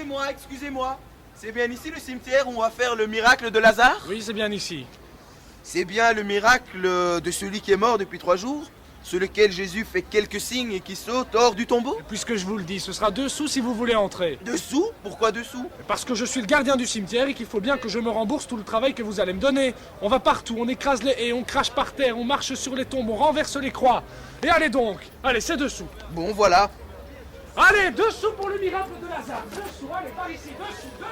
Excusez-moi, excusez-moi. C'est bien ici le cimetière où on va faire le miracle de Lazare? Oui, c'est bien ici. C'est bien le miracle de celui qui est mort depuis 3 jours, sur lequel Jésus fait quelques signes et qui saute hors du tombeau? Puisque je vous le dis, ce sera 2 sous si vous voulez entrer. Dessous? Pourquoi dessous? Parce que je suis le gardien du cimetière et qu'il faut bien que je me rembourse tout le travail que vous allez me donner. On va partout, on écrase les haies, on crache par terre, on marche sur les tombes, on renverse les croix. Et allez donc, allez, c'est 2 sous. Bon, voilà. Allez, 2 sous pour le miracle de Lazare. 2 sous, allez, par ici, 2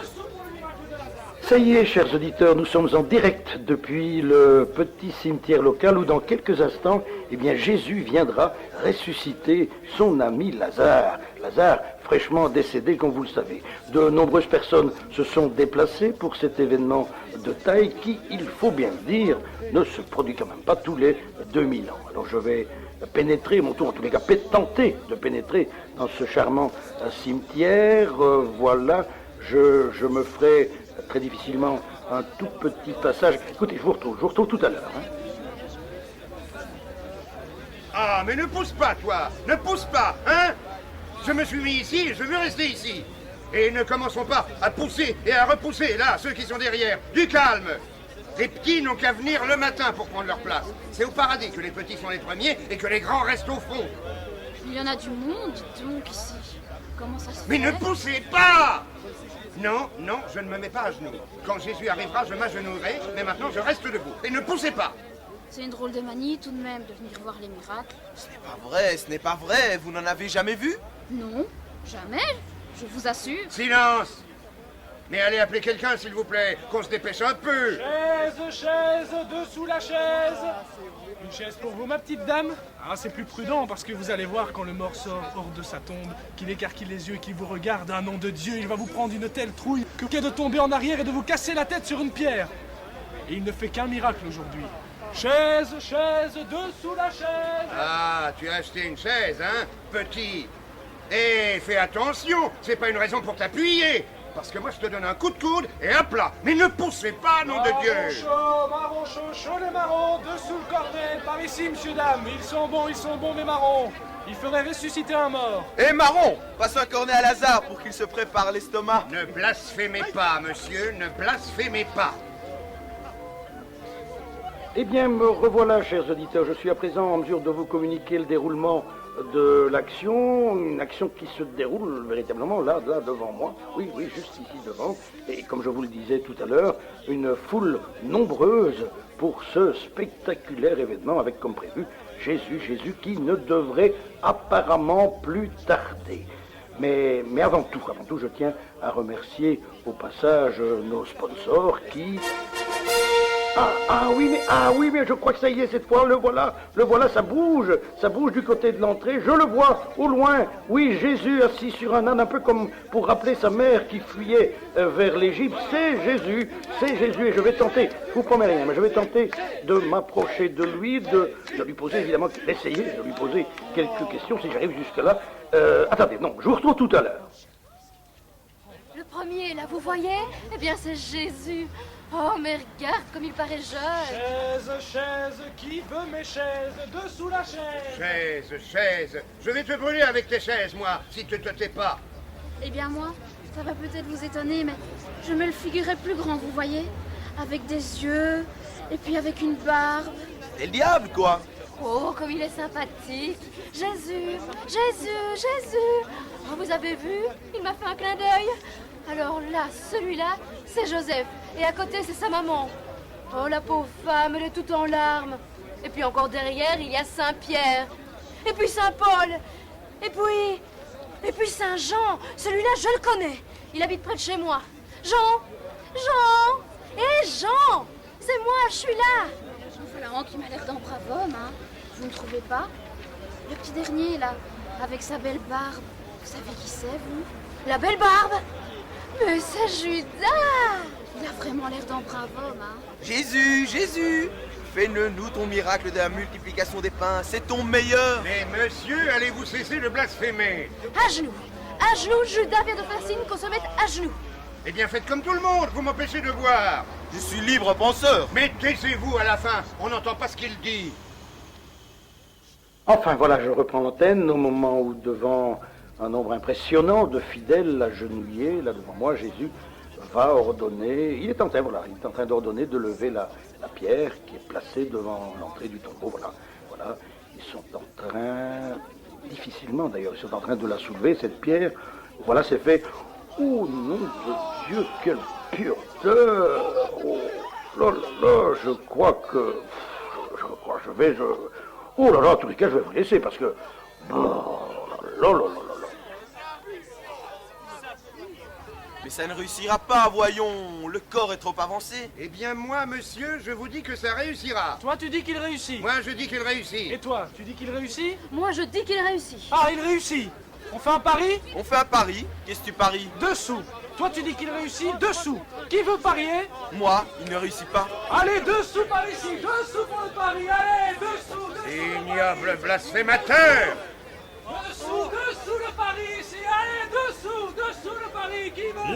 sous pour le miracle de Lazare. Ça y est, chers auditeurs, nous sommes en direct depuis le petit cimetière local où dans quelques instants, eh bien, Jésus viendra ressusciter son ami Lazare. Lazare, fraîchement décédé, comme vous le savez. De nombreuses personnes se sont déplacées pour cet événement de taille qui, il faut bien le dire, ne se produit quand même pas tous les 2000 ans. Alors je vais pénétrer, mon tour en tous les cas, tenter de pénétrer dans ce charmant cimetière. Voilà, je me ferai très difficilement un tout petit passage. Écoutez, je vous retrouve tout à l'heure. Ah, mais ne pousse pas, toi. Ne pousse pas, hein. Je me suis mis ici et je veux rester ici. Et ne commençons pas à pousser et à repousser, là, ceux qui sont derrière. Du calme. Les petits n'ont qu'à venir le matin pour prendre leur place. C'est au paradis que les petits sont les premiers et que les grands restent au fond. Il y en a du monde, dites donc, ici. Comment ça se fait? Mais ne poussez pas! Non, non, je ne me mets pas à genoux. Quand Jésus arrivera, je m'agenouillerai, mais maintenant je reste debout. Et ne poussez pas! C'est une drôle de manie tout de même de venir voir les miracles. Ce n'est pas vrai, ce n'est pas vrai. Vous n'en avez jamais vu? Non, jamais, je vous assure. Silence! Mais allez appeler quelqu'un, s'il vous plaît, qu'on se dépêche un peu. Chaise, dessous la chaise. Une chaise pour vous, ma petite dame? Ah, c'est plus prudent, parce que vous allez voir quand le mort sort hors de sa tombe, qu'il écarquille les yeux et qu'il vous regarde, un nom de Dieu, il va vous prendre une telle trouille que de tomber en arrière et de vous casser la tête sur une pierre. Et il ne fait qu'un miracle aujourd'hui. Chaise, dessous la chaise. Ah, tu as acheté une chaise, hein, petit? Eh, fais attention, c'est pas une raison pour t'appuyer. Parce que moi, je te donne un coup de coude et un plat. Mais ne poussez pas, nom de Dieu! Marron chaud, les marrons, dessous le cornet, par ici, monsieur, dame. Ils sont bons, mes marrons. Il ferait ressusciter un mort. Eh Marron, passe un cornet à Lazare pour qu'il se prépare l'estomac. Ne blasphémez pas, monsieur, ne blasphémez pas. Eh bien, me revoilà, chers auditeurs. Je suis à présent en mesure de vous communiquer le déroulement de l'action, une action qui se déroule véritablement là devant moi, oui, juste ici devant, et comme je vous le disais tout à l'heure, une foule nombreuse pour ce spectaculaire événement avec comme prévu Jésus qui ne devrait apparemment plus tarder. Mais avant tout, je tiens à remercier au passage nos sponsors qui... Ah oui, mais je crois que ça y est, cette fois, le voilà, ça bouge du côté de l'entrée, je le vois, au loin, oui, Jésus assis sur un âne, un peu comme pour rappeler sa mère qui fuyait vers l'Égypte, c'est Jésus, et je vais tenter, je vous promets rien, mais je vais tenter de m'approcher de lui, de lui poser, évidemment, d'essayer de lui poser quelques questions, si j'arrive jusque-là. Attendez, non, je vous retrouve tout à l'heure. Le premier, là, vous voyez? Eh bien, c'est Jésus. Oh, mais regarde comme il paraît jeune. Chaise, qui veut mes chaises? Dessous la chaise. Chaise, je vais te brûler avec tes chaises, moi, si tu te tais pas. Eh bien, moi, ça va peut-être vous étonner, mais je me le figurais plus grand, vous voyez? Avec des yeux, et puis avec une barbe. C'est le diable, quoi. Oh, comme il est sympathique. Jésus. Oh, vous avez vu? Il m'a fait un clin d'œil. Alors là, celui-là, c'est Joseph. Et à côté, c'est sa maman. Oh, la pauvre femme, elle est toute en larmes. Et puis encore derrière, il y a Saint-Pierre. Et puis Saint-Paul. Et puis Saint-Jean. Celui-là, je le connais. Il habite près de chez moi. Jean. C'est moi, je suis là. Voilà, qui m'a l'air d'un brave homme, hein. Vous ne trouvez pas? Le petit dernier, là, avec sa belle barbe. Vous savez qui c'est, vous? La belle barbe? Mais c'est Judas! Il a vraiment l'air d'un brave homme, hein. Jésus, fais-nous ton miracle de la multiplication des pains, c'est ton meilleur. Mais monsieur, allez-vous cesser de blasphémer? À genoux, Judas vient de faire signe qu'on se mette à genoux. Eh bien, faites comme tout le monde, vous m'empêchez de voir. Je suis libre penseur. Mais taisez-vous à la fin, on n'entend pas ce qu'il dit. Enfin, voilà, je reprends l'antenne au moment où, devant un nombre impressionnant de fidèles agenouillés là devant moi. Jésus va ordonner, il est en train d'ordonner de lever la pierre qui est placée devant l'entrée du tombeau. Voilà, ils sont en train, difficilement d'ailleurs, ils sont en train de la soulever, cette pierre. Voilà, c'est fait. Oh nom de Dieu, quelle pureté! Oh là là, je crois que oh là là, en tous les cas, je vais vous laisser parce que oh là là là là. Mais ça ne réussira pas, voyons. Le corps est trop avancé. Eh bien, moi, monsieur, je vous dis que ça réussira. Toi, tu dis qu'il réussit. Moi, je dis qu'il réussit. Et toi, tu dis qu'il réussit? Moi, je dis qu'il réussit. Ah, il réussit. On fait un pari? On fait un pari. Qu'est-ce que tu paries? Dessous. Toi, tu dis qu'il réussit? Dessous. Qui veut parier? Moi, il ne réussit pas. Allez, dessous par ici. Dessous pour le pari. Allez, dessous. Ignoble blasphémateur! Dessous le pari ici. Allez, dessous le pari. Qui veut?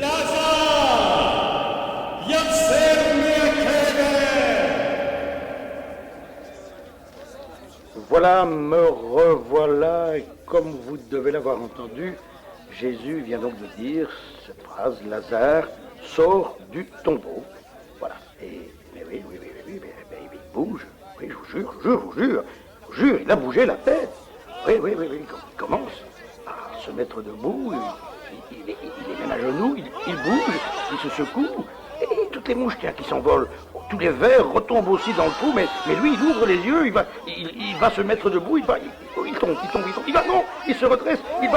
Voilà, me revoilà, et comme vous devez l'avoir entendu, Jésus vient donc de dire cette phrase, Lazare sort du tombeau. Voilà, mais oui, mais il bouge, oui, je vous jure, il a bougé la tête. Oui, il commence à se mettre debout, il est même à genoux, il bouge, il se secoue, et toutes les mouches qui s'envolent, tous les vers retombent aussi dans le trou, mais lui, il ouvre les yeux, il va se mettre debout, il tombe, il se redresse, il se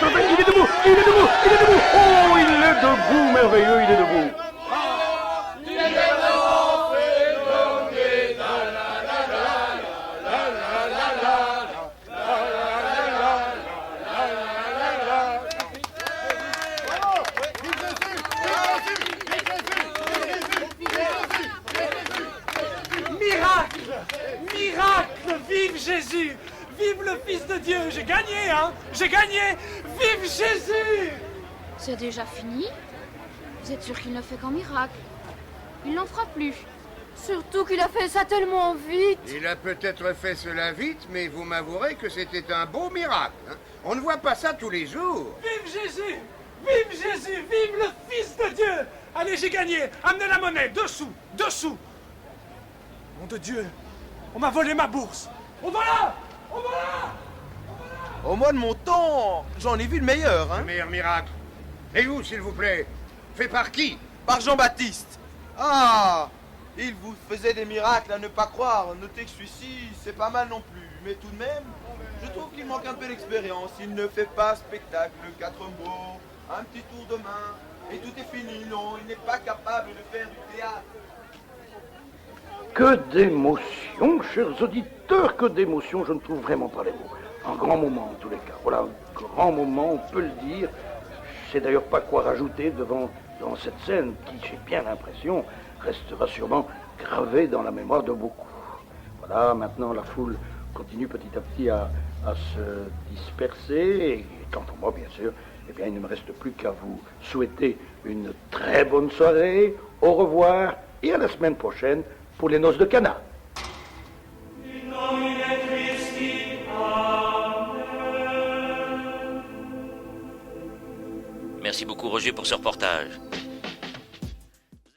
redresse, il est debout, oh, il est debout, merveilleux, il est debout. Miracle! Vive Jésus! Vive le Fils de Dieu! J'ai gagné, hein! J'ai gagné! Vive Jésus! C'est déjà fini? Vous êtes sûr qu'il ne fait qu'un miracle? Il n'en fera plus. Surtout qu'il a fait ça tellement vite. Il a peut-être fait cela vite, mais vous m'avouerez que c'était un beau miracle. Hein. On ne voit pas ça tous les jours. Vive Jésus! Vive Jésus! Vive le Fils de Dieu! Allez, j'ai gagné! Amenez la monnaie! Dessous! Nom de Dieu! On m'a volé ma bourse! On va là! Au moins de mon temps, j'en ai vu le meilleur, hein. Le meilleur miracle. Et où, s'il vous plaît? Fait par qui? Par Jean-Baptiste. Ah, il vous faisait des miracles à ne pas croire. Notez que celui-ci, c'est pas mal non plus. Mais tout de même, je trouve qu'il manque un peu d'expérience. Il ne fait pas spectacle, 4 mots, un petit tour de main, et tout est fini. Non, il n'est pas capable de faire du théâtre. Que d'émotion, chers auditeurs, que d'émotion, je ne trouve vraiment pas les mots. Un grand moment, en tous les cas. Voilà, un grand moment, on peut le dire. Je sais d'ailleurs pas quoi rajouter devant cette scène qui, j'ai bien l'impression, restera sûrement gravée dans la mémoire de beaucoup. Voilà, maintenant la foule continue petit à petit à se disperser. Et quant à moi, bien sûr, eh bien, il ne me reste plus qu'à vous souhaiter une très bonne soirée. Au revoir et à la semaine prochaine pour les noces de Cana. Merci beaucoup Roger pour ce reportage.